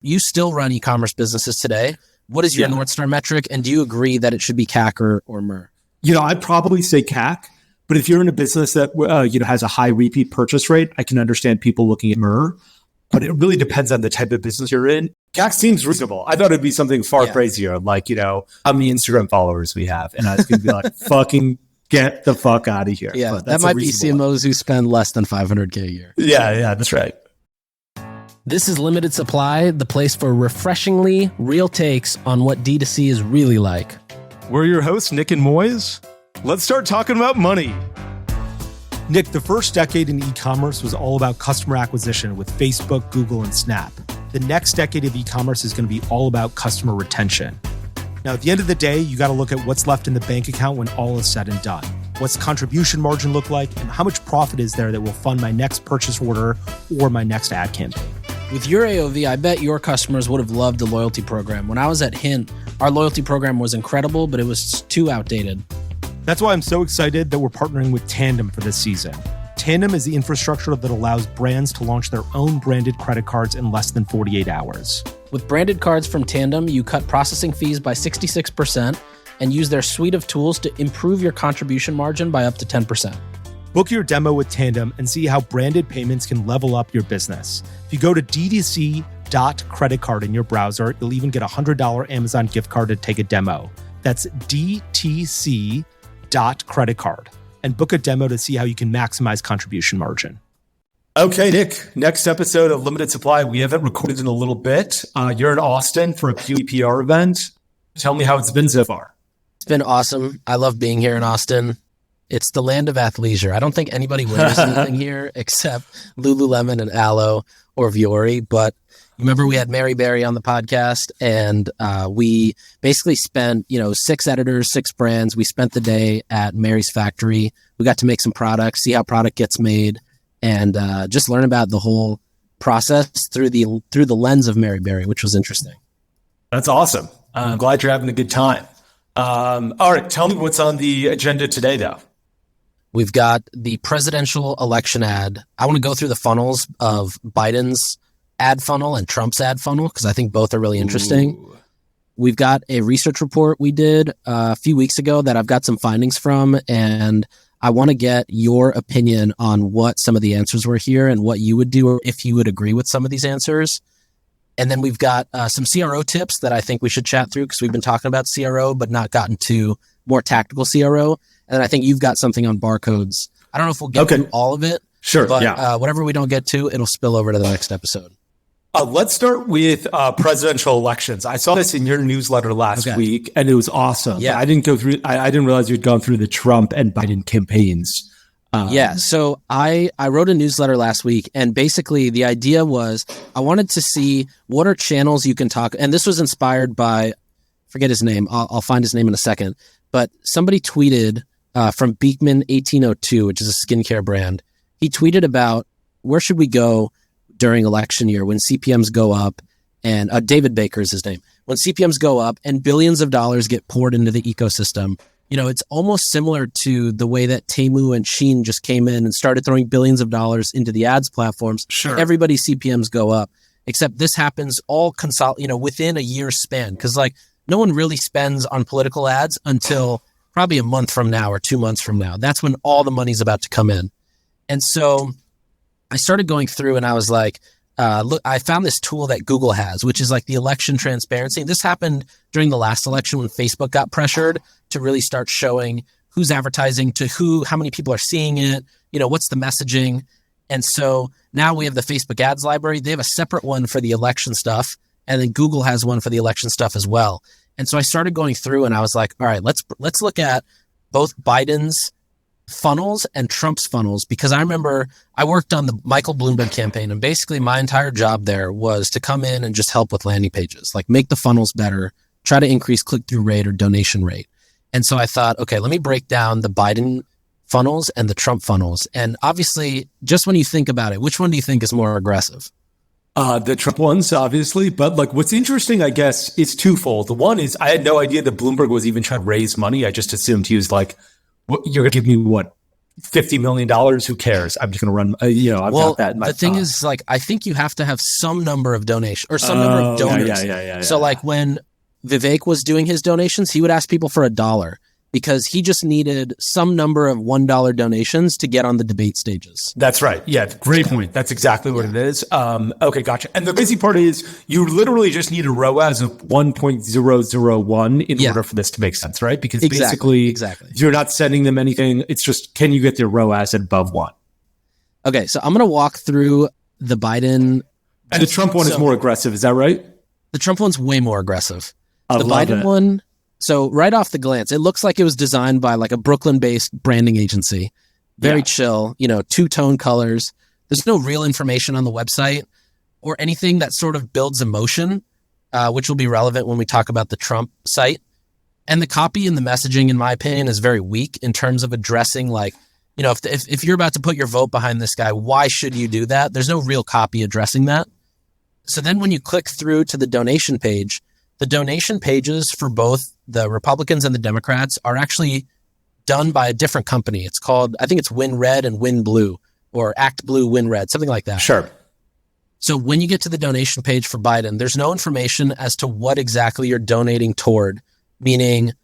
You still run e-commerce businesses today. What is your North Star metric? And do you agree that it should be CAC or MER? I'd probably say CAC, but if you're in a business that has a high repeat purchase rate, I can understand people looking at MER, but it really depends on the type of business you're in. CAC seems reasonable. I thought it'd be something far crazier, like, how many Instagram followers we have. And I was going to be like, fucking get the fuck out of here. Yeah, that might be CMOs who spend less than $500K a year. Yeah, that's right. This is Limited Supply, the place for refreshingly real takes on what D2C is really like. We're your hosts, Nik and Moiz. Let's start talking about money. Nik, the first decade in e-commerce was all about customer acquisition with Facebook, Google, and Snap. The next decade of e-commerce is going to be all about customer retention. Now, at the end of the day, you got to look at what's left in the bank account when all is said and done. What's contribution margin look like, and how much profit is there that will fund my next purchase order or my next ad campaign? With your AOV, I bet your customers would have loved the loyalty program. When I was at Hint, our loyalty program was incredible, but it was too outdated. That's why I'm so excited that we're partnering with Tandym for this season. Tandym is the infrastructure that allows brands to launch their own branded credit cards in less than 48 hours. With branded cards from Tandym, you cut processing fees by 66% and use their suite of tools to improve your contribution margin by up to 10%. Book your demo with Tandym and see how branded payments can level up your business. If you go to ddc.creditcard in your browser, you'll even get a $100 Amazon gift card to take a demo. That's DTC.creditcard. And book a demo to see how you can maximize contribution margin. Okay, Nik, next episode of Limited Supply. We haven't recorded in a little bit. You're in Austin for a PR event. Tell me how it's been so far. It's been awesome. I love being here in Austin. It's the land of athleisure. I don't think anybody wears anything here except Lululemon and Aloe or Viore. But remember, we had Mary Berry on the podcast, and we basically spent, 6 editors, 6 brands. We spent the day at Mary's factory. We got to make some products, see how product gets made, and just learn about the whole process through the lens of Mary Berry, which was interesting. That's awesome. I'm glad you're having a good time. All right, tell me what's on the agenda today, though. We've got the presidential election ad. I want to go through the funnels of Biden's ad funnel and Trump's ad funnel because I think both are really interesting. Ooh. We've got a research report we did a few weeks ago that I've got some findings from, and I want to get your opinion on what some of the answers were here and what you would do or if you would agree with some of these answers. And then we've got some CRO tips that I think we should chat through because we've been talking about CRO but not gotten to more tactical CRO. And then I think you've got something on barcodes. I don't know if we'll get through all of it. Sure. But whatever we don't get to, it'll spill over to the next episode. Let's start with presidential elections. I saw this in your newsletter last week, and it was awesome. Yeah. I didn't go through. I didn't realize you'd gone through the Trump and Biden campaigns. So I wrote a newsletter last week, and basically the idea was I wanted to see what are channels you can talk. And this was inspired by, forget his name. I'll find his name in a second. But somebody tweeted from Beekman 1802, which is a skincare brand. He tweeted about where should we go during election year when CPMs go up, and David Baker is his name. When CPMs go up and billions of dollars get poured into the ecosystem, it's almost similar to the way that Temu and Shein just came in and started throwing billions of dollars into the ads platforms. Sure. Everybody's CPMs go up, except this happens all within a year's span. Because no one really spends on political ads until probably a month from now or 2 months from now. That's when all the money's about to come in. And so I started going through and I was like, look, I found this tool that Google has, which is like the election transparency. This happened during the last election when Facebook got pressured to really start showing who's advertising to who, how many people are seeing it, what's the messaging. And so now we have the Facebook ads library. They have a separate one for the election stuff. And then Google has one for the election stuff as well. And so I started going through and I was like, all right, let's look at both Biden's funnels and Trump's funnels, because I remember I worked on the Michael Bloomberg campaign, and basically my entire job there was to come in and just help with landing pages, like make the funnels better, try to increase click-through rate or donation rate. And so I thought, okay, let me break down the Biden funnels and the Trump funnels. And obviously, just when you think about it, which one do you think is more aggressive? The Trump ones, obviously. But what's interesting, I guess, is twofold. The one is I had no idea that Bloomberg was even trying to raise money. I just assumed he was like, you're going to give me what, $50 million. Who cares? I'm just going to run, I've got that in my the thing is, like, I think you have to have some number of donations or some number of donors. So like when Vivek was doing his donations, he would ask people for $1 because he just needed some number of $1 donations to get on the debate stages. That's right. Yeah, great point. That's exactly what it is. Okay, gotcha. And the crazy part is you literally just need a ROAS of 1.001 in order for this to make sense, right? Because basically you're not sending them anything. It's just, can you get their ROAS at above 1? Okay, so I'm going to walk through the Biden. And the Trump one is more aggressive. Is that right? The Trump one's way more aggressive. The Biden one, so right off the glance, it looks like it was designed by like a Brooklyn-based branding agency. Very chill, two-tone colors. There's no real information on the website or anything that sort of builds emotion, which will be relevant when we talk about the Trump site. And the copy and the messaging, in my opinion, is very weak in terms of addressing, like, if you're about to put your vote behind this guy, why should you do that? There's no real copy addressing that. So then when you click through to the donation page, the donation pages for both the Republicans and the Democrats are actually done by a different company. It's called, I think it's Win Red and Win Blue, or Act Blue, Win Red, something like that. Sure. So when you get to the donation page for Biden, there's no information as to what exactly you're donating toward, meaning,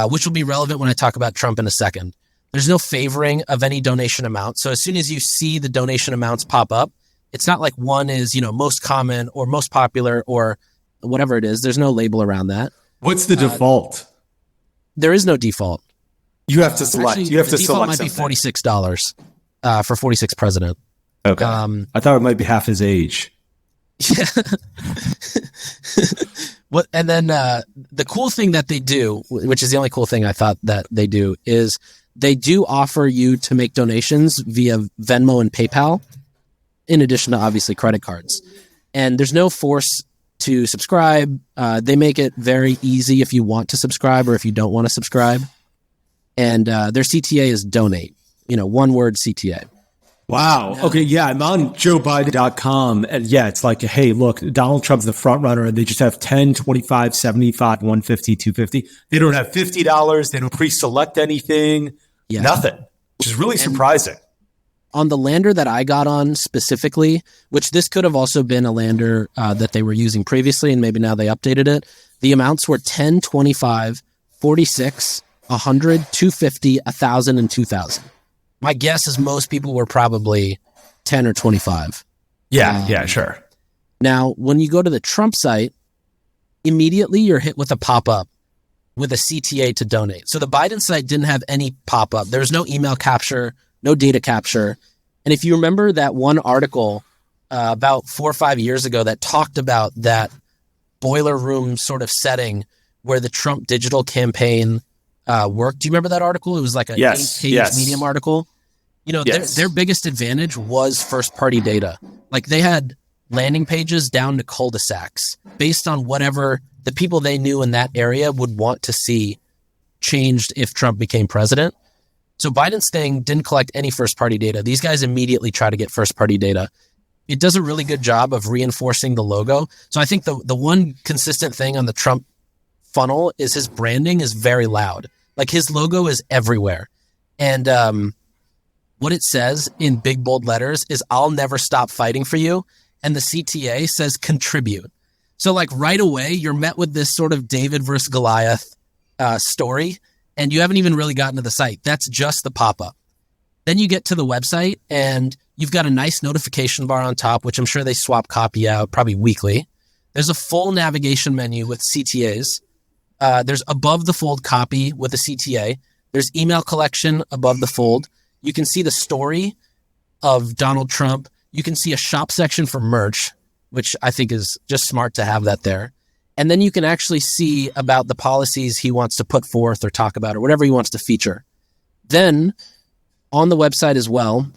which will be relevant when I talk about Trump in a second. There's no favoring of any donation amount. So as soon as you see the donation amounts pop up, it's not like one is, most common or most popular or whatever it is. There's no label around that. What's the default? There is no default. You have to select. Actually, you have to default select. Might be $46 for 46th president. Okay. I thought it might be half his age. Yeah. And then the cool thing that they do, which is the only cool thing I thought that they do, is they do offer you to make donations via Venmo and PayPal, in addition to obviously credit cards. And there's no force to subscribe. They make it very easy if you want to subscribe or if you don't want to subscribe. And their CTA is donate, one word CTA. Wow. Okay. Yeah. I'm on joebiden.com. And yeah, it's like, hey, look, Donald Trump's the front runner and they just have 10, 25, 75, 150, 250. They don't have $50. They don't pre-select anything. Yeah. Nothing, which is really surprising. On the lander that I got on specifically, which this could have also been a lander that they were using previously, and maybe now they updated it, the amounts were 10, 25, 46, 100, 250, 1,000, and 2,000. My guess is most people were probably 10 or 25. Yeah, sure. Now, when you go to the Trump site, immediately you're hit with a pop-up with a CTA to donate. So the Biden site didn't have any pop-up. There was no email capture, no data capture. And if you remember that one article about 4 or 5 years ago that talked about that boiler room sort of setting where the Trump digital campaign worked. Do you remember that article? It was like a 8-page Medium article. Their biggest advantage was first-party data. Like they had landing pages down to cul-de-sacs based on whatever the people they knew in that area would want to see changed if Trump became president. So Biden's thing didn't collect any first-party data. These guys immediately try to get first-party data. It does a really good job of reinforcing the logo. So I think the one consistent thing on the Trump funnel is his branding is very loud. Like his logo is everywhere. And what it says in big, bold letters is, "I'll never stop fighting for you." And the CTA says contribute. So like right away, you're met with this sort of David versus Goliath story. And you haven't even really gotten to the site. That's just the pop-up. Then you get to the website and you've got a nice notification bar on top, which I'm sure they swap copy out probably weekly. There's a full navigation menu with CTAs. There's above the fold copy with a CTA. There's email collection above the fold. You can see the story of Donald Trump. You can see a shop section for merch, which I think is just smart to have that there. And then you can actually see about the policies he wants to put forth or talk about or whatever he wants to feature. Then on the website as well,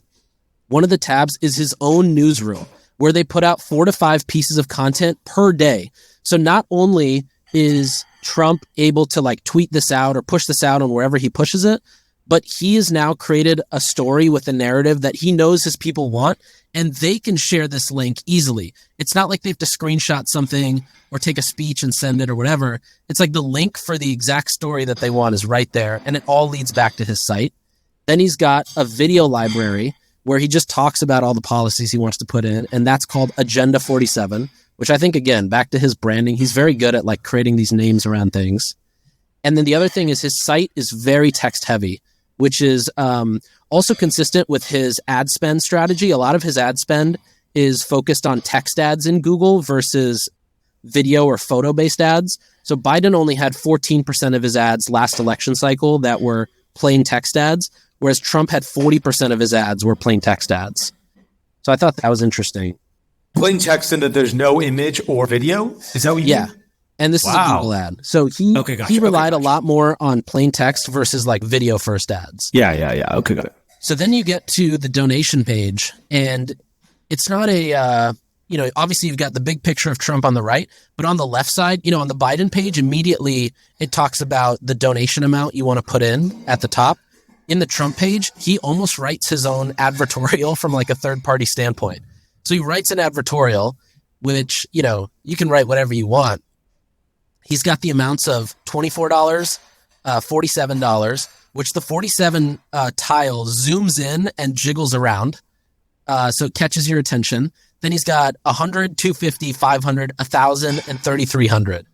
one of the tabs is his own newsroom where they put out 4 to 5 pieces of content per day. So not only is Trump able to like tweet this out or push this out on wherever he pushes it, but he has now created a story with a narrative that he knows his people want, and they can share this link easily. It's not like they have to screenshot something or take a speech and send it or whatever. It's like the link for the exact story that they want is right there, and it all leads back to his site. Then he's got a video library where he just talks about all the policies he wants to put in, and that's called Agenda 47, which I think, again, back to his branding, he's very good at like creating these names around things. And then the other thing is his site is very text heavy, which is also consistent with his ad spend strategy. A lot of his ad spend is focused on text ads in Google versus video or photo-based ads. So Biden only had 14% of his ads last election cycle that were plain text ads, whereas Trump had 40% of his ads were plain text ads. So I thought that was interesting. Plain text in that there's no image or video? Is that what you mean? And this is a Google ad. So he relied a lot more on plain text versus like video first ads. Yeah. Okay, got it. So then you get to the donation page, and it's not a, obviously you've got the big picture of Trump on the right, but on the left side, on the Biden page, immediately it talks about the donation amount you want to put in at the top. In the Trump page, he almost writes his own advertorial from like a third party standpoint. So he writes an advertorial, which, you can write whatever you want. He's got the amounts of $24, $47, which the 47 tile zooms in and jiggles around. So it catches your attention. Then he's got 100, 250, 500, 1,000, and 3,300.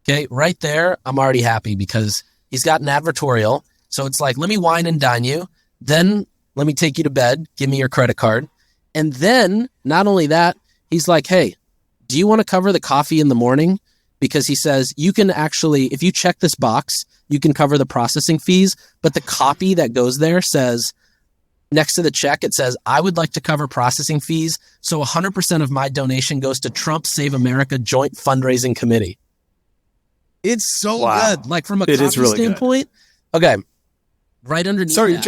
Okay, right there, I'm already happy because he's got an advertorial. So it's like, let me wine and dine you. Then let me take you to bed. Give me your credit card. And then, not only that, he's like, hey, do you want to cover the coffee in the morning? Because he says you can actually, if you check this box, you can cover the processing fees. But the copy that goes there says, next to the check, it says, I would like to cover processing fees. So 100% of my donation goes to Trump Save America Joint Fundraising Committee. It's so good. Like from a copy standpoint. Good. Okay. Right underneath. Sorry,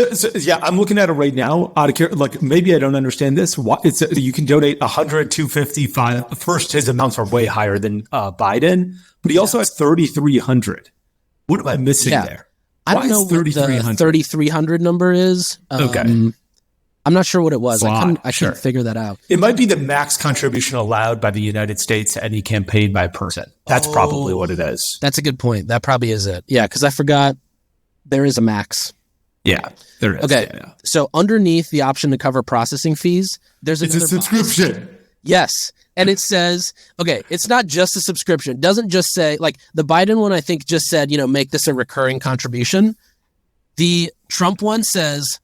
I'm looking at it right now. Out of care, like maybe I don't understand this. You can donate 100, 250, 5. First, his amounts are way higher than Biden, but he also has 3,300. What am I missing there? I don't know what the 3,300 number is. Okay. I'm not sure what it was. I couldn't figure that out. It might be the max contribution allowed by the United States to any campaign by person. That's probably what it is. That's a good point. That probably is it. Yeah, because I forgot there is a max. Yeah, there is. Okay, So underneath the option to cover processing fees, there's a subscription. Box. Yes. And it says, okay, it's not just a subscription. It doesn't just say, like the Biden one, I think just said, make this a recurring contribution. The Trump one says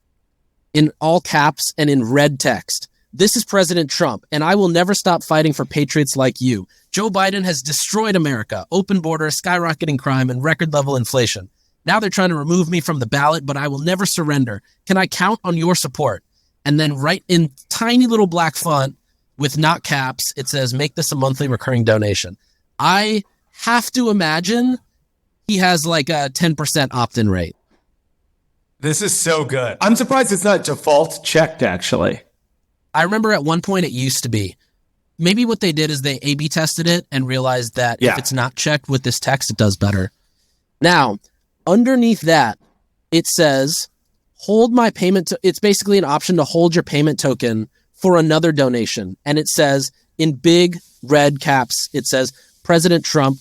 in all caps and in red text, this is President Trump, and I will never stop fighting for patriots like you. Joe Biden has destroyed America, open borders, skyrocketing crime, and record level inflation. Now they're trying to remove me from the ballot, but I will never surrender. Can I count on your support? And then right in tiny little black font with not caps, it says, make this a monthly recurring donation. I have to imagine he has like a 10% opt-in rate. This is so good. I'm surprised it's not default checked, actually. I remember at one point it used to be. Maybe what they did is they A/B tested it and realized that if it's not checked with this text, it does better. Now, underneath that, it says, hold my payment. It's basically an option to hold your payment token for another donation. And it says in big red caps, it says, President Trump, :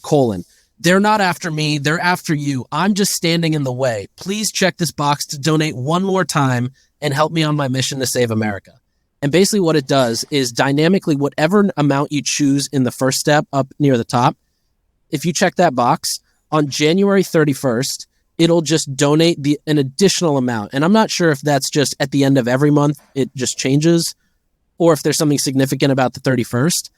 they're not after me. They're after you. I'm just standing in the way. Please check this box to donate one more time and help me on my mission to save America. And basically what it does is dynamically, whatever amount you choose in the first step up near the top, if you check that box on January 31st, it'll just donate an additional amount. And I'm not sure if that's just at the end of every month, it just changes, or if there's something significant about the 31st.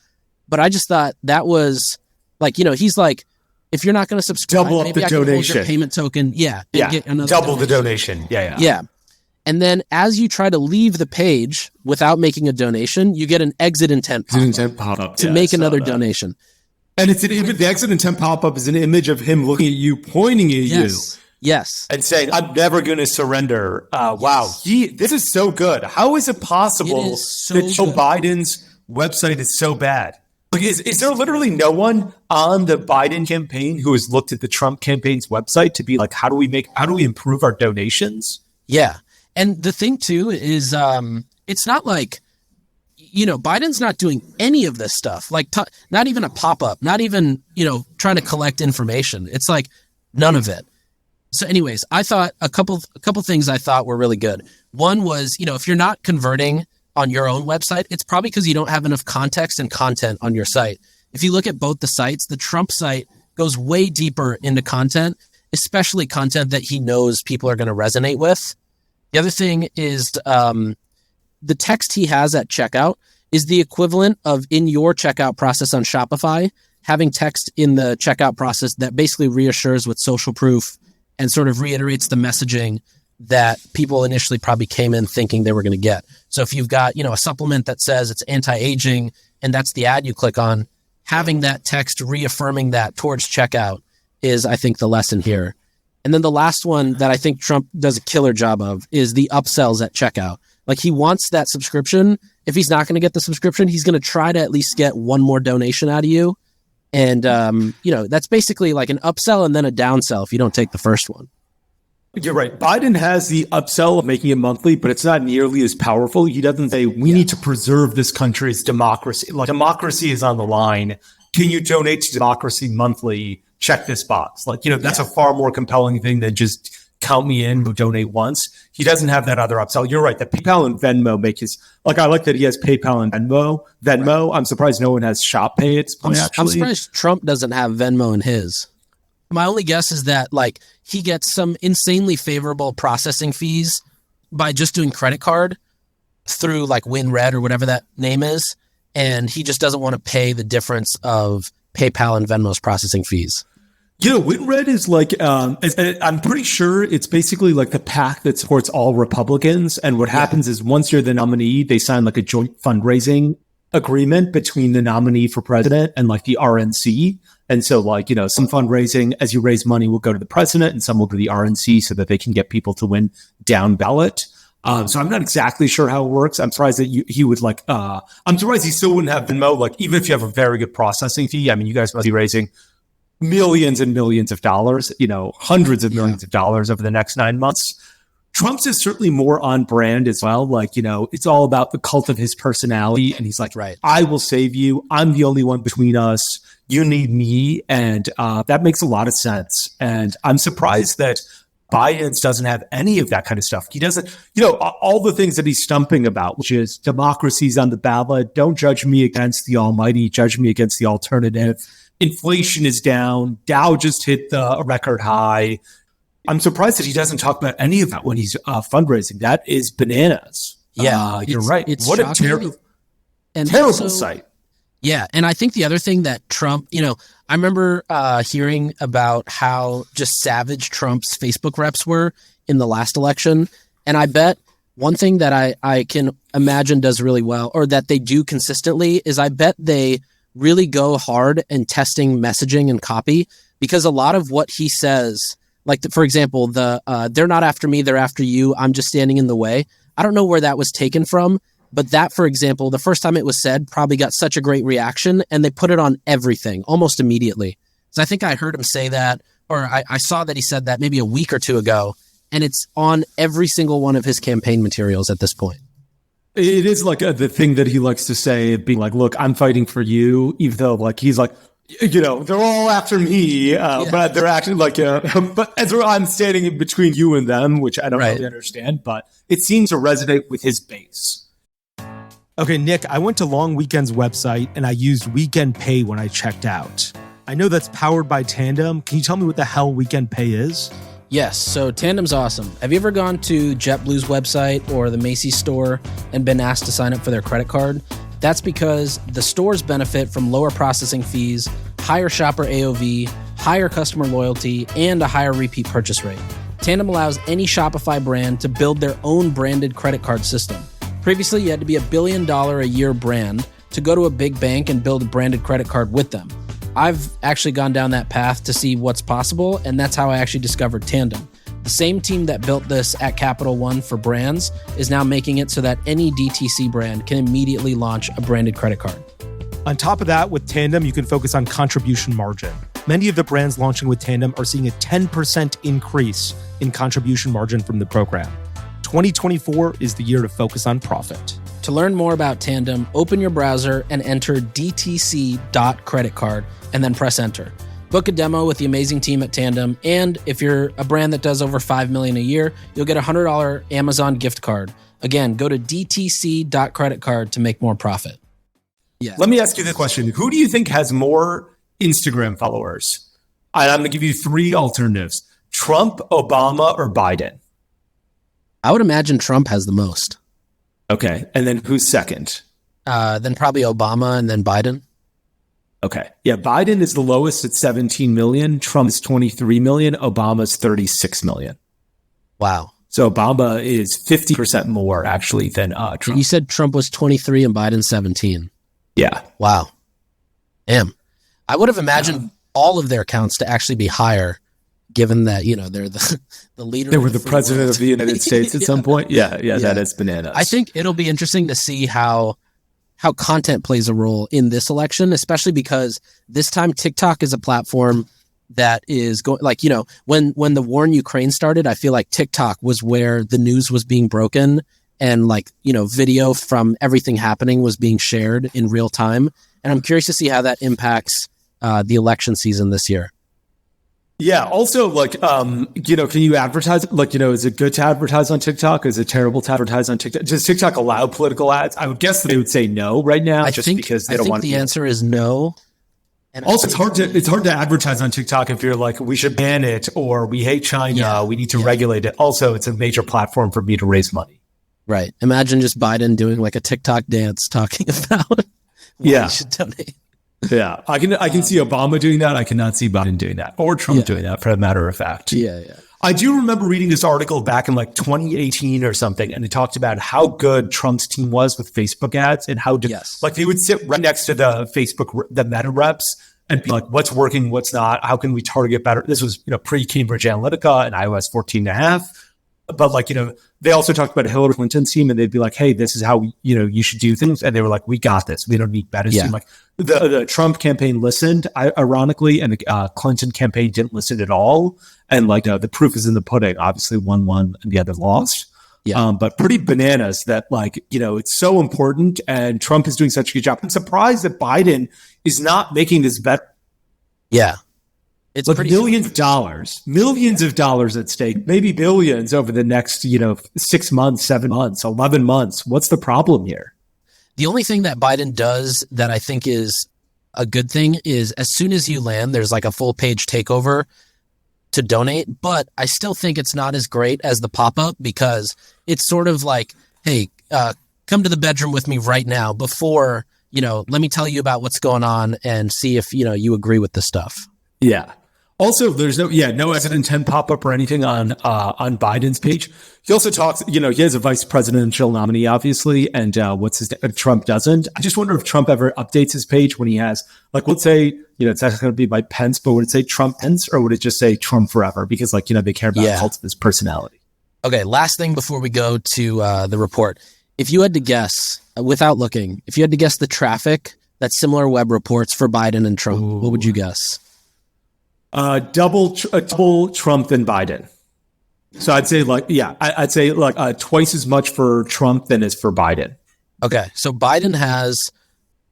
But I just thought that was like, he's like, if you're not going to subscribe, double up maybe the I can donation. Hold your payment token. Yeah. Get another double donation. The donation. Yeah. And then as you try to leave the page without making a donation, you get an exit intent pop-up to make another donation. And it's an image. The exit intent pop-up is an image of him looking at you, pointing at you. Yes. And saying, I'm never going to surrender. Wow. This is so good. How is it possible that Joe Biden's website is so bad? Like, is there literally no one on the Biden campaign who has looked at the Trump campaign's website to be like, how do we improve our donations? Yeah. And the thing too is, it's not like, Biden's not doing any of this stuff, like not even a pop-up, not even, trying to collect information. It's like none of it. So anyways, I thought a couple things I thought were really good. One was, if you're not converting on your own website, it's probably because you don't have enough context and content on your site. If you look at both the sites, the Trump site goes way deeper into content, especially content that he knows people are going to resonate with. The other thing is the text he has at checkout is the equivalent of in your checkout process on Shopify, having text in the checkout process that basically reassures with social proof and sort of reiterates the messaging that people initially probably came in thinking they were going to get. So if you've got, a supplement that says it's anti-aging and that's the ad you click on, having that text reaffirming that towards checkout is, I think, the lesson here. And then the last one that I think Trump does a killer job of is the upsells at checkout. Like, he wants that subscription. If he's not going to get the subscription, he's going to try to at least get one more donation out of you. And, that's basically like an upsell and then a downsell if you don't take the first one. You're right. Biden has the upsell of making it monthly, but it's not nearly as powerful. He doesn't say, we need to preserve this country's democracy. Like, democracy is on the line. Can you donate to democracy monthly? Check this box. That's a far more compelling thing than just count me in, donate once. He doesn't have that other upsell. You're right. That PayPal and Venmo make his, I like that he has PayPal and Venmo. Right. I'm surprised no one has Shop Pay at this point, I'm surprised Trump doesn't have Venmo in his. My only guess is that he gets some insanely favorable processing fees by just doing credit card through WinRed or whatever that name is. And he just doesn't want to pay the difference of PayPal and Venmo's processing fees. WinRed is I'm pretty sure it's basically the PAC that supports all Republicans. And what happens is once you're the nominee, they sign a joint fundraising agreement between the nominee for president and the RNC. And so some fundraising as you raise money will go to the president and some will go to the RNC so that they can get people to win down ballot. So I'm not exactly sure how it works. I'm surprised that he would I'm surprised he still wouldn't have Venmo. Even if you have a very good processing fee, I mean, you guys must be raising millions and millions of dollars, hundreds of millions of dollars over the next 9 months. Trump's is certainly more on brand as well. It's all about the cult of his personality. And he's right. I will save you. I'm the only one between us. You need me. And that makes a lot of sense. And I'm surprised that Biden doesn't have any of that kind of stuff. He doesn't, all the things that he's stumping about, which is democracy's on the ballot. Don't judge me against the almighty. Judge me against the alternative. Inflation is down. Dow just hit a record high. I'm surprised that he doesn't talk about any of that when he's fundraising. That is bananas. Yeah, you're right. What a terrible sight. Yeah, and I think the other thing that Trump, I remember hearing about how just savage Trump's Facebook reps were in the last election. And I bet one thing that I can imagine does really well, or that they do consistently, is I bet they really go hard in testing messaging and copy, because a lot of what he says, for example, they're not after me, they're after you, I'm just standing in the way. I don't know where that was taken from, but that, for example, the first time it was said probably got such a great reaction, and they put it on everything almost immediately. So I think I heard him say that, or I saw that he said that maybe a week or two ago, and it's on every single one of his campaign materials at this point. It is the thing that he likes to say, being look, I'm fighting for you, even though he's they're all after me, but they're actually but as I'm standing in between you and them, which I don't really understand, but it seems to resonate with his base. Okay, Nick, I went to Long Weekend's website and I used Weekend Pay when I checked out. I know that's powered by Tandem. Can you tell me what the hell Weekend Pay is? Yes, so Tandem's awesome. Have you ever gone to JetBlue's website or the Macy's store and been asked to sign up for their credit card? That's because the stores benefit from lower processing fees, higher shopper AOV, higher customer loyalty, and a higher repeat purchase rate. Tandem allows any Shopify brand to build their own branded credit card system. Previously, you had to be $1 billion a year brand to go to a big bank and build a branded credit card with them. I've actually gone down that path to see what's possible, and that's how I actually discovered Tandem. The same team that built this at Capital One for brands is now making it so that any DTC brand can immediately launch a branded credit card. On top of that, with Tandem, you can focus on contribution margin. Many of the brands launching with Tandem are seeing a 10% increase in contribution margin from the program. 2024 is the year to focus on profit. To learn more about Tandem, open your browser and enter dtc.creditcard and then press enter. Book a demo with the amazing team at Tandem, and if you're a brand that does over $5 million a year, you'll get a $100 Amazon gift card. Again, go to dtc.creditcard to make more profit. Yeah. Let me ask you the question. Who do you think has more Instagram followers? I'm going to give you three alternatives. Trump, Obama, or Biden? I would imagine Trump has the most. Okay. And then who's second? Then probably Obama and then Biden. Okay. Yeah, Biden is the lowest at 17 million. Trump is 23 million. Obama's 36 million. Wow. So Obama is 50% more actually than Trump. You said Trump was 23 and Biden 17. Yeah. Wow. Damn. I would have imagined all of their accounts to actually be higher, given that, they're the leader. They were the president of the United States at some point. Yeah, that is bananas. I think it'll be interesting to see how content plays a role in this election, especially because this time TikTok is a platform that is going, when the war in Ukraine started, I feel like TikTok was where the news was being broken and video from everything happening was being shared in real time. And I'm curious to see how that impacts the election season this year. Yeah. Also, can you advertise? Is it good to advertise on TikTok? Is it terrible to advertise on TikTok? Does TikTok allow political ads? I would guess that they would say no right now, because they don't want to. The answer is no. And also, it's hard to advertise on TikTok if you're like, we should ban it or we hate China. We need to regulate it. Also, it's a major platform for me to raise money. Right. Imagine just Biden doing like a TikTok dance talking about why you should donate. Yeah, I can see Obama doing that. I cannot see Biden doing that, or Trump doing that, for a matter of fact. Yeah. I do remember reading this article back in 2018 or something, and it talked about how good Trump's team was with Facebook ads and how they would sit right next to the Meta reps and be like, what's working, what's not, how can we target better? This was pre-Cambridge Analytica and iOS 14.5. But they also talked about Hillary Clinton's team, and they'd be like, hey, this is how, you should do things. And they were like, we got this. We don't need better. Yeah. The Trump campaign listened, ironically, and the Clinton campaign didn't listen at all. And the proof is in the pudding. Obviously, one won and the other lost. Yeah. But pretty bananas that it's so important. And Trump is doing such a good job. I'm surprised that Biden is not making this better. Yeah. It's millions of dollars at stake, maybe billions over the next, 6 months, 7 months, 11 months. What's the problem here? The only thing that Biden does that I think is a good thing is as soon as you land, there's a full page takeover to donate. But I still think it's not as great as the pop-up because it's sort of like, hey, come to the bedroom with me right now before, let me tell you about what's going on and see if, you agree with the stuff. Yeah. Also, there's no exit intent pop-up or anything on Biden's page. He also talks, he has a vice presidential nominee, obviously, and Trump doesn't. I just wonder if Trump ever updates his page when he has, let's say, it's actually going to be by Pence, but would it say Trump Pence or would it just say Trump forever? Because they care about the cult of his personality. Okay, last thing before we go to the report. If you had to guess, without looking, if you had to guess the traffic that similar web reports for Biden and Trump, what would you guess? Double Trump than Biden. So I'd say I'd say twice as much for Trump than is for Biden. Okay. So Biden has,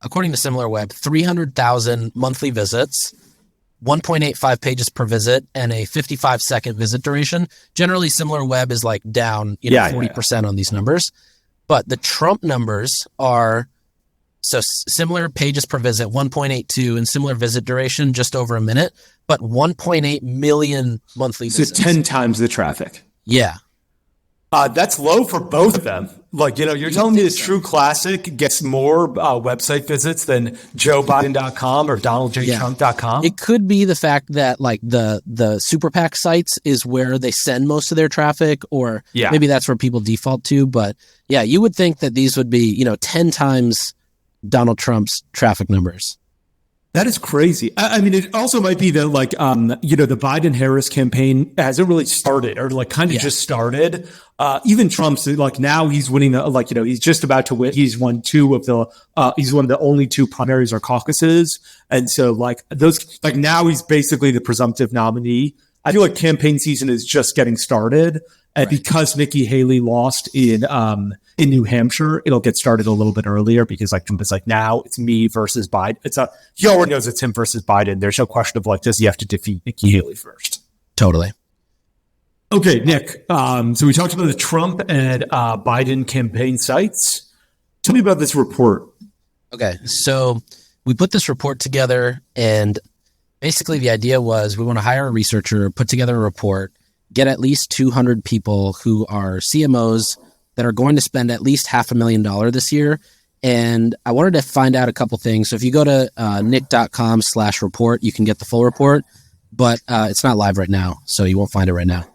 according to SimilarWeb, 300,000 monthly visits, 1.85 pages per visit, and a 55-second visit duration. Generally, SimilarWeb is down 40% on these numbers. But the Trump numbers are similar pages per visit, 1.82, and similar visit duration, just over a minute, but 1.8 million monthly visits. So 10 times the traffic. Yeah. That's low for both of them. You're telling me the True Classic gets more website visits than JoeBiden.com or DonaldJTrump.com? It could be the fact that the Super PAC sites is where they send most of their traffic, or maybe that's where people default to. But yeah, you would think that these would be 10 times Donald Trump's traffic numbers. That is crazy. I mean, it also might be that the Biden-Harris campaign hasn't really started or just started. Even Trump's now he's winning he's just about to win. He's won he's one of the only two primaries or caucuses. And so those now he's basically the presumptive nominee. I feel like campaign season is just getting started. And because Nikki Haley lost in New Hampshire, it'll get started a little bit earlier because like Trump is like, now it's me versus Biden. He already knows it's him versus Biden. There's no question of like, does he have to defeat Nikki Haley first? Totally. Okay, Nick. So we talked about the Trump and Biden campaign sites. Tell me about this report. Okay, so we put this report together, and basically the idea was we want to hire a researcher, put together a report, get at least 200 people who are CMOs that are going to spend at least $500,000 this year. And I wanted to find out a couple things. So if you go to nick.com/report, you can get the full report, but it's not live right now, so you won't find it right now.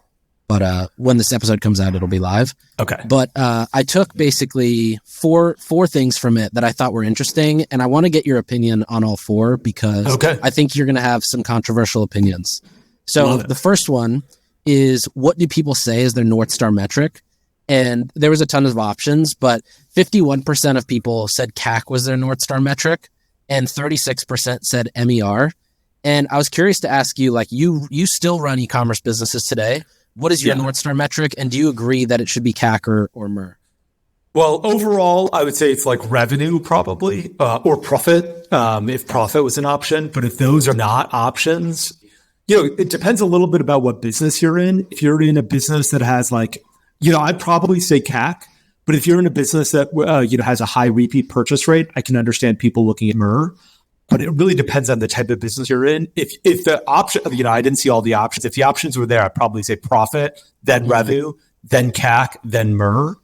But when this episode comes out, it'll be live. Okay. But I took basically four things from it that I thought were interesting, and I want to get your opinion on all four because I think you're going to have some controversial opinions. So the first one is, what do people say is their North Star metric? And there was a ton of options, but 51% of people said CAC was their North Star metric, and 36% said MER. And I was curious to ask you, like, you still run e-commerce businesses today. What is your North Star metric? And do you agree that it should be CAC or MER? Well, overall, I would say it's like revenue probably, or profit, if profit was an option. But if those are not options, it depends a little bit about what business you're in. If you're in a business that has like, I'd probably say CAC. But if you're in a business that, has a high repeat purchase rate, I can understand people looking at MER. But it really depends on the type of business you're in. If the option, I didn't see all the options. If the options were there, I'd probably say profit, then revenue, then CAC, then MER.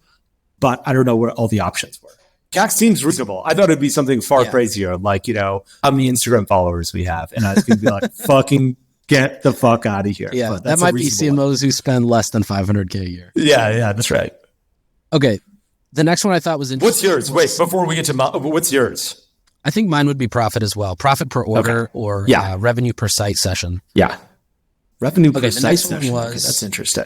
But I don't know where all the options were. CAC seems reasonable. I thought it'd be something far crazier, like, how many Instagram followers we have. And I was going to be like, fucking get the fuck out of here. Yeah, but that might be CMOs who spend less than $500K a year. Yeah, that's right. Okay. The next one I thought was interesting. What's yours? Wait, before we get to what's yours? I think mine would be profit as well. Profit per order or revenue per site session. Yeah. Revenue per site session. Was, that's interesting.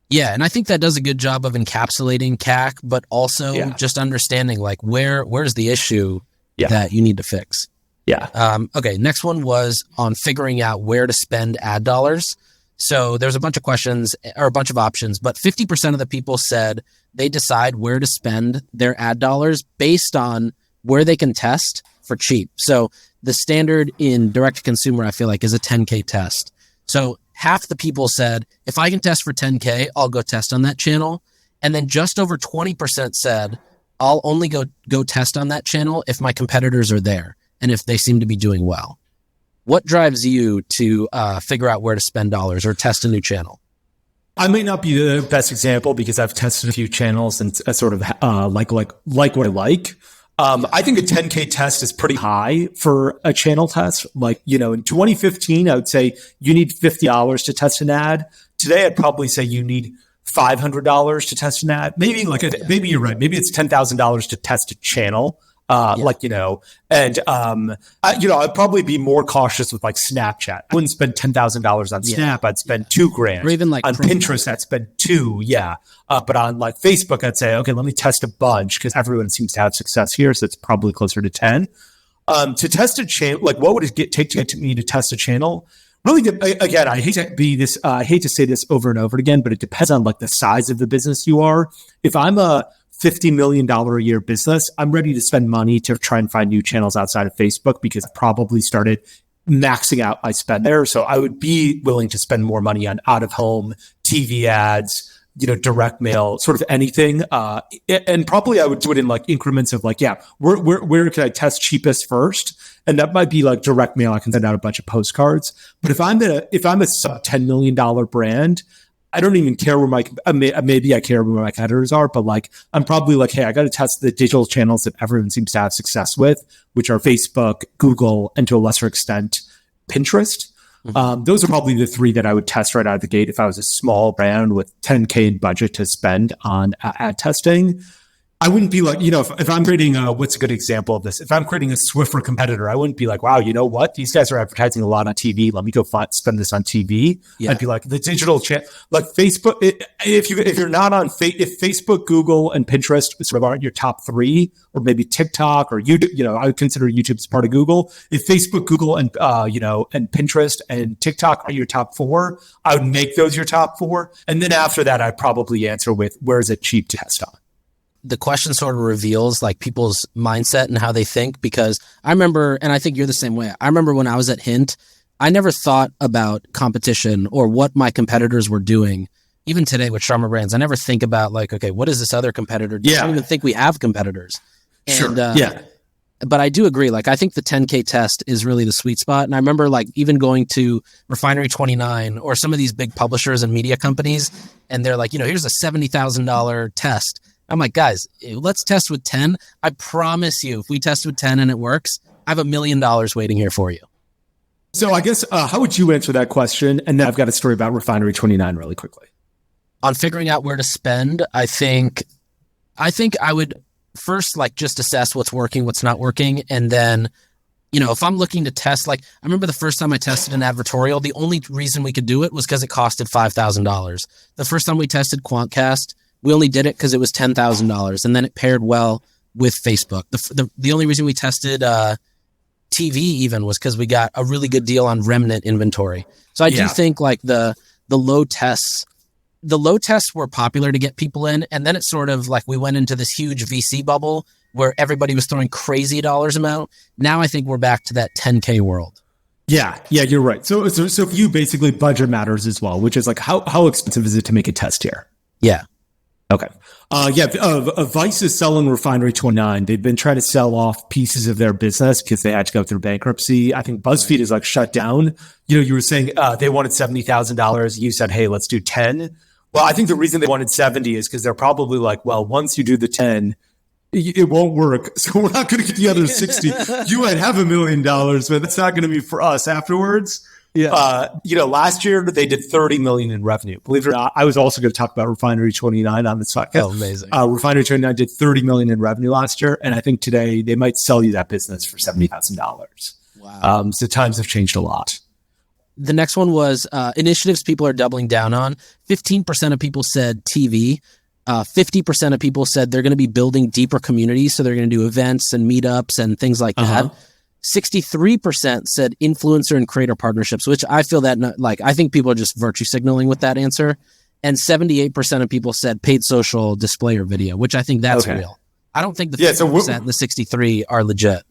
Yeah. And I think that does a good job of encapsulating CAC, but also just understanding like where's the issue that you need to fix. Yeah. Okay. Next one was on figuring out where to spend ad dollars. So there's a bunch of questions or a bunch of options, but 50% of the people said they decide where to spend their ad dollars based on where they can test for cheap. So the standard in direct to consumer, I feel like, is a 10K test. So half the people said, if I can test for 10K, I'll go test on that channel. And then just over 20% said, I'll only go test on that channel if my competitors are there and if they seem to be doing well. What drives you to figure out where to spend dollars or test a new channel? I may not be the best example because I've tested a few channels and sort of like what I like. I think a 10K test is pretty high for a channel test. Like, in 2015, I would say you need $50 to test an ad. Today, I'd probably say you need $500 to test an ad. Maybe maybe you're right. Maybe it's $10,000 to test a channel. I'd probably be more cautious with like Snapchat. I wouldn't spend $10,000 on Snap. I'd spend $2,000. Or even like on Pinterest, I'd spend $2,000. Yeah. But on like Facebook, I'd say, okay, let me test a bunch because everyone seems to have success here. So it's probably closer to 10. To test a channel, like what would it take to get me to test a channel? Really, again, I hate to say this over and over again, but it depends on like the size of the business you are. If I'm a $50 million a year business, I'm ready to spend money to try and find new channels outside of Facebook because I probably started maxing out my spend there. So I would be willing to spend more money on out of home, TV ads, direct mail, sort of anything. And probably I would do it in like increments of like, where can I test cheapest first? And that might be like direct mail. I can send out a bunch of postcards. But if I'm a sub $10 million brand, I don't even care where maybe I care where my competitors are, but like, I'm probably like, hey, I got to test the digital channels that everyone seems to have success with, which are Facebook, Google, and to a lesser extent, Pinterest. Mm-hmm. Those are probably the three that I would test right out of the gate if I was a small brand with 10K in budget to spend on ad testing. I wouldn't be like, if I'm creating what's a good example of this? If I'm creating a Swiffer competitor, I wouldn't be like, wow, you know what? These guys are advertising a lot on TV. Let me go spend this on TV. Yeah. I'd be like the digital like Facebook. If you're not on if Facebook, Google, and Pinterest sort of aren't your top three, or maybe TikTok or YouTube, I would consider YouTube as part of Google. If Facebook, Google, and and Pinterest and TikTok are your top four, I would make those your top four. And then after that, I'd probably answer with, where is it cheap to test on? The question sort of reveals like people's mindset and how they think, because I remember, and I think you're the same way. I remember when I was at Hint, I never thought about competition or what my competitors were doing. Even today with Sharma Brands, I never think about like, okay, what is this other competitor doing? I don't even think we have competitors. And, sure. But I do agree. Like, I think the 10K test is really the sweet spot. And I remember like even going to Refinery 29 or some of these big publishers and media companies, and they're like, here's a $70,000 test. I'm like, guys, let's test with 10. I promise you, if we test with 10 and it works, I have $1 million waiting here for you. So I guess, how would you answer that question? And then I've got a story about Refinery 29 really quickly. On figuring out where to spend, I think I would first like just assess what's working, what's not working. And then, if I'm looking to test, like I remember the first time I tested an advertorial, the only reason we could do it was because it costed $5,000. The first time we tested Quantcast, we only did it because it was $10,000, and then it paired well with Facebook. The only reason we tested TV even was because we got a really good deal on remnant inventory. So I do think like the low tests were popular to get people in, and then it's sort of like we went into this huge VC bubble where everybody was throwing crazy dollars amount. Now I think we're back to that 10K world. Yeah, you're right. So for you, basically budget matters as well, which is like how expensive is it to make a test here? Yeah. Okay. Vice is selling Refinery 29. They've been trying to sell off pieces of their business because they had to go through bankruptcy. I think BuzzFeed is like shut down. You were saying they wanted $70,000. You said, hey, let's do 10. Well, I think the reason they wanted 70 is because they're probably like, well, once you do the 10, it won't work. So we're not going to get the other 60. You might have $1 million, but that's not going to be for us afterwards. Yeah. Last year they did 30 million in revenue. Believe it or not, I was also going to talk about Refinery 29 on this podcast. Oh, amazing. Refinery 29 did 30 million in revenue last year. And I think today they might sell you that business for $70,000. Wow. So times have changed a lot. The next one was initiatives people are doubling down on. 15% of people said TV. 50% of people said they're going to be building deeper communities. So they're going to do events and meetups and things like that. 63% said influencer and creator partnerships, which I feel that I think people are just virtue signaling with that answer. And 78% of people said paid social display or video, which I think that's real. I don't think the 50% and the 63 are legit.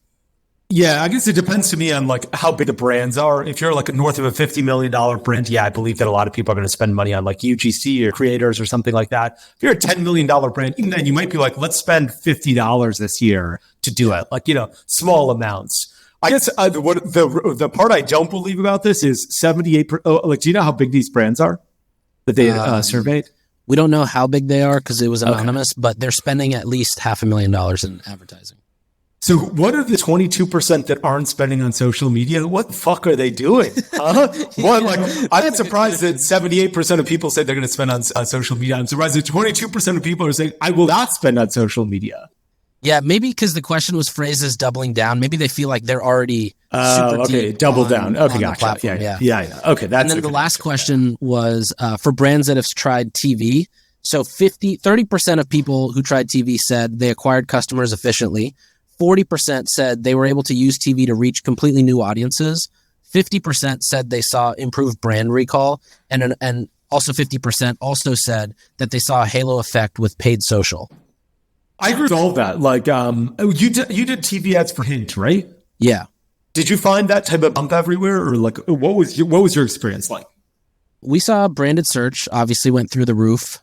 Yeah, I guess it depends to me on like how big the brands are. If you're like north of a $50 million brand, I believe that a lot of people are going to spend money on like UGC or creators or something like that. If you're a $10 million brand, even then you might be like, let's spend $50 this year to do it. Like, small amounts. I guess the part I don't believe about this is 78%. Do you know how big these brands are that they surveyed? We don't know how big they are because it was anonymous, but they're spending at least $500,000 in advertising. So what are the 22% that aren't spending on social media? What the fuck are they doing? I'm surprised that 78% of people said they're going to spend on social media. I'm surprised that 22% of people are saying, I will not spend on social media. Yeah, maybe because the question was phrased as doubling down. Maybe they feel like they're already super deep double down. Okay, gotcha. Platform. Yeah. Okay, that's. And then the last question was for brands that have tried TV. So 30% of people who tried TV said they acquired customers efficiently. 40% said they were able to use TV to reach completely new audiences. 50% said they saw improved brand recall, and also 50% also said that they saw a halo effect with paid social. I agree with all of that. Like, you did TV ads for Hint, right? Yeah. Did you find that type of bump everywhere, or like, what was your experience like? We saw branded search obviously went through the roof.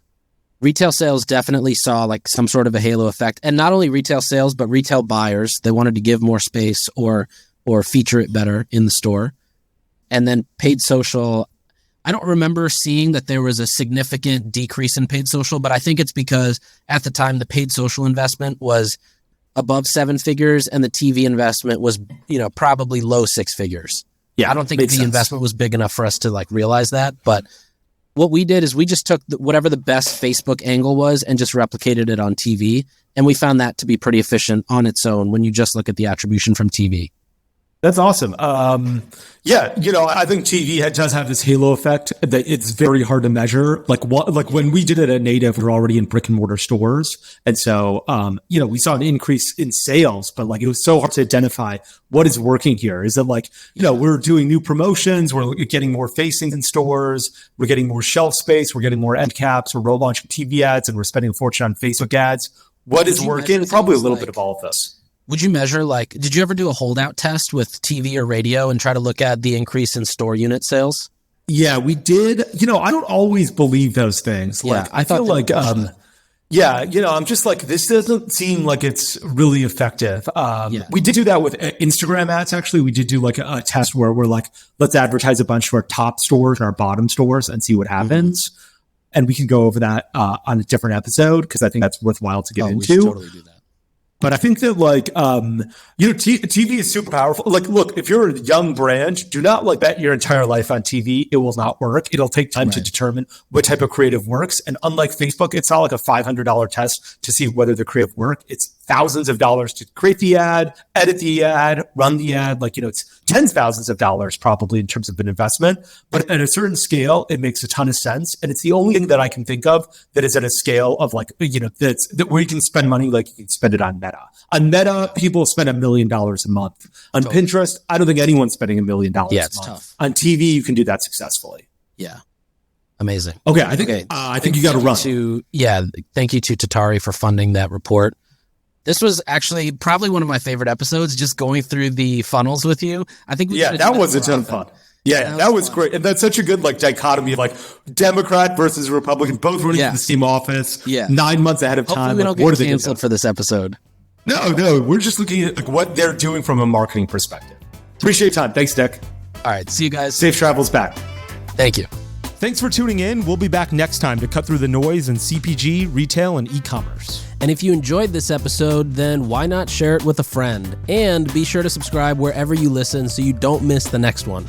Retail sales definitely saw like some sort of a halo effect, and not only retail sales, but retail buyers. They wanted to give more space or feature it better in the store. And then paid social, I don't remember seeing that there was a significant decrease in paid social, but I think it's because at the time the paid social investment was above 7 figures and the TV investment was, probably low 6 figures. Yeah, I don't think the investment was big enough for us to like realize that, but what we did is we just took whatever the best Facebook angle was and just replicated it on TV. And we found that to be pretty efficient on its own when you just look at the attribution from TV. That's awesome. Yeah, I think TV does have this halo effect that it's very hard to measure. Like when we did it at Native, we were already in brick and mortar stores. And so, we saw an increase in sales, but like it was so hard to identify what is working here. Is it like, we're doing new promotions, we're getting more facings in stores, we're getting more shelf space, we're getting more end caps, we're launching TV ads, and we're spending a fortune on Facebook ads. What is working? Probably a little bit of all of this. Would you measure, did you ever do a holdout test with TV or radio and try to look at the increase in store unit sales? Yeah, we did. I don't always believe those things. Like, I feel like, I'm just like, this doesn't seem like it's really effective. We did do that with Instagram ads. Actually, we did do like a test where we're like, let's advertise a bunch of our top stores and our bottom stores and see what happens. Mm-hmm. And we can go over that on a different episode because I think that's worthwhile to get into. We should totally do that. But I think that TV is super powerful. Like, look, if you're a young brand, do not bet your entire life on TV. It will not work. It'll take time to determine what type of creative works. And unlike Facebook, it's not like a $500 test to see whether the creative work. It's thousands of dollars to create the ad, edit the ad, run the ad. It's tens of thousands of dollars probably in terms of an investment. But at a certain scale, it makes a ton of sense. And it's the only thing that I can think of that is at a scale of that where you can spend money like you can spend it on Meta. On Meta, people spend $1 million a month. On Pinterest, I don't think anyone's spending $1 million a month. It's tough. On TV, you can do that successfully. Yeah. Amazing. Okay, I think you got to run. Thank you to Tatari for funding that report. This was actually probably one of my favorite episodes, just going through the funnels with you. I think that was a ton of fun. Yeah, that was great. And that's such a good dichotomy of Democrat versus Republican, both running for the same office 9 months ahead of time. Hopefully we don't get canceled for this episode. No, we're just looking at what they're doing from a marketing perspective. Appreciate your time. Thanks, Nick. All right, see you guys. Safe travels back. Thank you. Thanks for tuning in. We'll be back next time to cut through the noise in CPG, retail, and e-commerce. And if you enjoyed this episode, then why not share it with a friend? And be sure to subscribe wherever you listen so you don't miss the next one.